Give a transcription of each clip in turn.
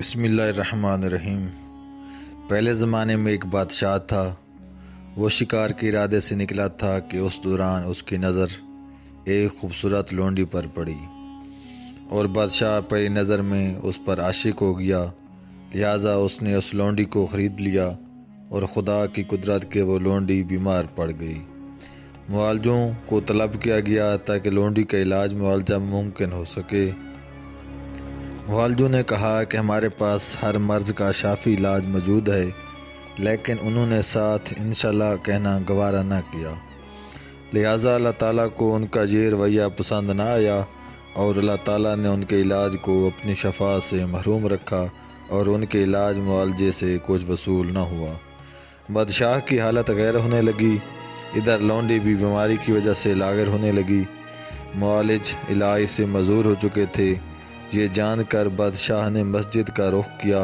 بسم اللہ الرحمن الرحیم۔ پہلے زمانے میں ایک بادشاہ تھا۔ وہ شکار کے ارادے سے نکلا تھا کہ اس دوران اس کی نظر ایک خوبصورت لونڈی پر پڑی اور بادشاہ پہلی نظر میں اس پر عاشق ہو گیا، لہٰذا اس نے اس لونڈی کو خرید لیا اور خدا کی قدرت کے وہ لونڈی بیمار پڑ گئی۔ معالجوں کو طلب کیا گیا تاکہ لونڈی کا علاج معالجہ ممکن ہو سکے۔ معالجوں نے کہا کہ ہمارے پاس ہر مرض کا شافی علاج موجود ہے، لیکن انہوں نے ساتھ انشاءاللہ کہنا گوارا نہ کیا۔ لہٰذا اللہ تعالیٰ کو ان کا یہ رویہ پسند نہ آیا اور اللہ تعالیٰ نے ان کے علاج کو اپنی شفاعت سے محروم رکھا اور ان کے علاج معالجے سے کچھ وصول نہ ہوا۔ بادشاہ کی حالت غیر ہونے لگی، ادھر لونڈی بھی بیماری کی وجہ سے لاغر ہونے لگی۔ معالج علاج سے معذور ہو چکے تھے۔ یہ جان کر بادشاہ نے مسجد کا رخ کیا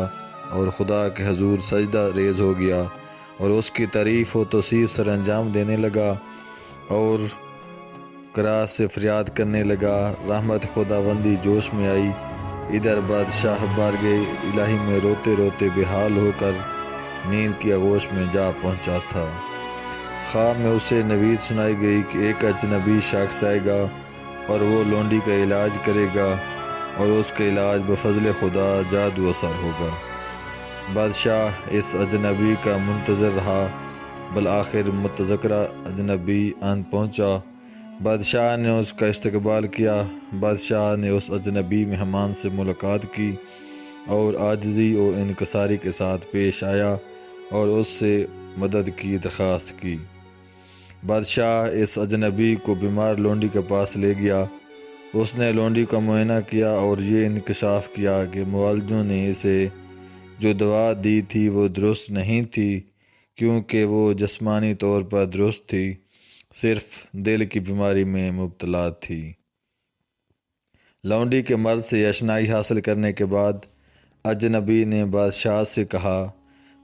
اور خدا کے حضور سجدہ ریز ہو گیا اور اس کی تعریف و توصیف سر انجام دینے لگا اور قرأت سے فریاد کرنے لگا۔ رحمت خداوندی جوش میں آئی۔ ادھر بادشاہ بارگاہ الہی میں روتے روتے بے حال ہو کر نیند کی آغوش میں جا پہنچا تھا۔ خواب میں اسے نوید سنائی گئی کہ ایک اجنبی شخص آئے گا اور وہ لونڈی کا علاج کرے گا اور اس کا علاج بفضل خدا جادو اثر ہوگا۔ بادشاہ اس اجنبی کا منتظر رہا، بالآخر متذکرہ اجنبی آن پہنچا۔ بادشاہ نے اس کا استقبال کیا۔ بادشاہ نے اس اجنبی مہمان سے ملاقات کی اور عاجزی و انکساری کے ساتھ پیش آیا اور اس سے مدد کی درخواست کی۔ بادشاہ اس اجنبی کو بیمار لونڈی کے پاس لے گیا۔ اس نے لونڈی کا معائنہ کیا اور یہ انکشاف کیا کہ معالجوں نے اسے جو دوا دی تھی وہ درست نہیں تھی، کیونکہ وہ جسمانی طور پر درست تھی، صرف دل کی بیماری میں مبتلا تھی۔ لونڈی کے مرض سے اشنائی حاصل کرنے کے بعد اجنبی نے بادشاہ سے کہا،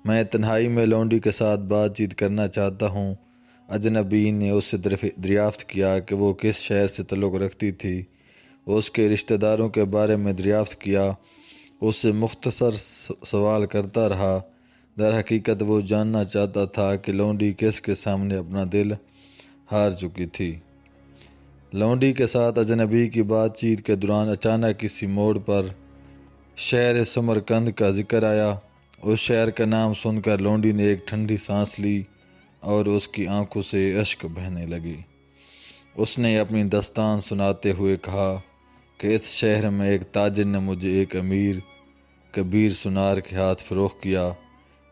میں تنہائی میں لونڈی کے ساتھ بات چیت کرنا چاہتا ہوں۔ اجنبی نے اس سے دریافت کیا کہ وہ کس شہر سے تعلق رکھتی تھی، اس کے رشتہ داروں کے بارے میں دریافت کیا، اس سے مختصر سوال کرتا رہا۔ در حقیقت وہ جاننا چاہتا تھا کہ لونڈی کس کے سامنے اپنا دل ہار چکی تھی۔ لونڈی کے ساتھ اجنبی کی بات چیت کے دوران اچانک کسی موڑ پر شہر سمرقند کا ذکر آیا۔ اس شہر کا نام سن کر لونڈی نے ایک ٹھنڈی سانس لی اور اس کی آنکھوں سے اشک بہنے لگے۔ اس نے اپنی داستان سناتے ہوئے کہا کہ اس شہر میں ایک تاجر نے مجھے ایک امیر کبیر سنار کے ہاتھ فروخت کیا،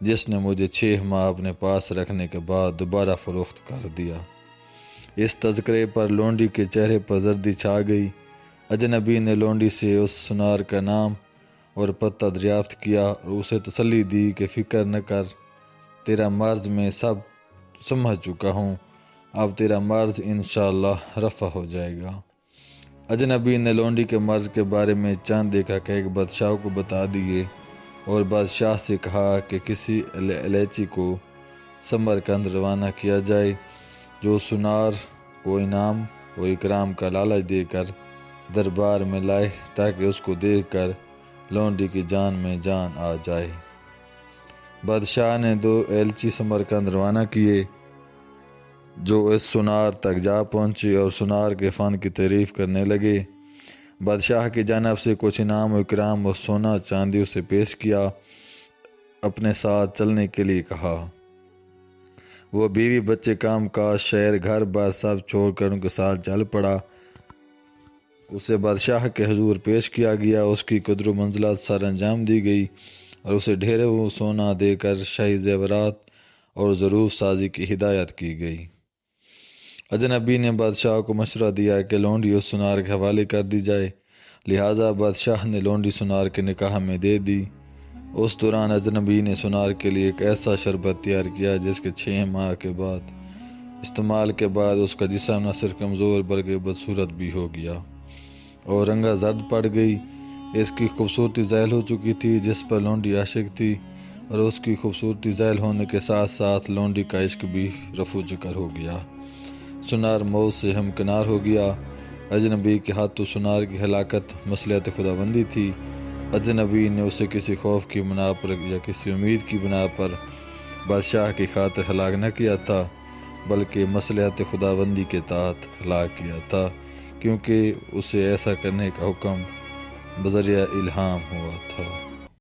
جس نے مجھے 6 ماہ اپنے پاس رکھنے کے بعد دوبارہ فروخت کر دیا۔ اس تذکرے پر لونڈی کے چہرے پر زردی چھا گئی۔ اجنبی نے لونڈی سے اس سنار کا نام اور پتہ دریافت کیا اور اسے تسلی دی کہ فکر نہ کر، تیرا مرض میں سب سمجھ چکا ہوں، اب تیرا مرض انشاءاللہ رفع ہو جائے گا۔ اجنبی نے لونڈی کے مرض کے بارے میں چند ایک حقائق بادشاہ کو بتا دیے اور بادشاہ سے کہا کہ کسی الیچی کو سمرقند روانہ کیا جائے جو سنار کو انعام و اکرام کا لالچ دے کر دربار میں لائے تاکہ اس کو دیکھ کر لونڈی کی جان میں جان آ جائے۔ بادشاہ نے 2 ایلچی سمرقند روانہ کیے جو اس سنار تک جا پہنچے اور سنار کے فن کی تعریف کرنے لگے۔ بادشاہ کی جانب سے کچھ انعام و اکرام اور سونا چاندی اسے پیش کیا۔ اپنے ساتھ چلنے کے لیے کہا۔ وہ بیوی بچے کام کاج شہر گھر بار سب چھوڑ کر ان کے ساتھ چل پڑا۔ اسے بادشاہ کے حضور پیش کیا گیا، اس کی قدر و منزلت سر انجام دی گئی اور اسے ڈھیروں سونا دے کر شاہی زیورات اور ظروف سازی کی ہدایت کی گئی۔ اجنبی نے بادشاہ کو مشورہ دیا کہ لونڈی اس سنار کے حوالے کر دی جائے، لہٰذا بادشاہ نے لونڈی سنار کے نکاح میں دے دی۔ اس دوران اجنبی نے سنار کے لیے ایک ایسا شربت تیار کیا جس کے 6 ماہ کے بعد استعمال کے بعد اس کا جسم نہ صرف کمزور بلکہ بدصورت بھی ہو گیا اور رنگا زرد پڑ گئی۔ اس کی خوبصورتی زائل ہو چکی تھی جس پر لونڈی عاشق تھی، اور اس کی خوبصورتی زائل ہونے کے ساتھ ساتھ لونڈی کا عشق بھی رفو چکر ہو گیا۔ سنار موت سے ہمکنار ہو گیا۔ اجنبی کے ہاتھوں سنار کی ہلاکت مصلحت خداوندی تھی۔ اجنبی نے اسے کسی خوف کی بنا پر یا کسی امید کی بنا پر بادشاہ کی خاطر ہلاک نہ کیا تھا، بلکہ مصلحت خداوندی کے تحت ہلاک کیا تھا، کیونکہ اسے ایسا کرنے کا حکم بذریعہ الہام ہوا تھا۔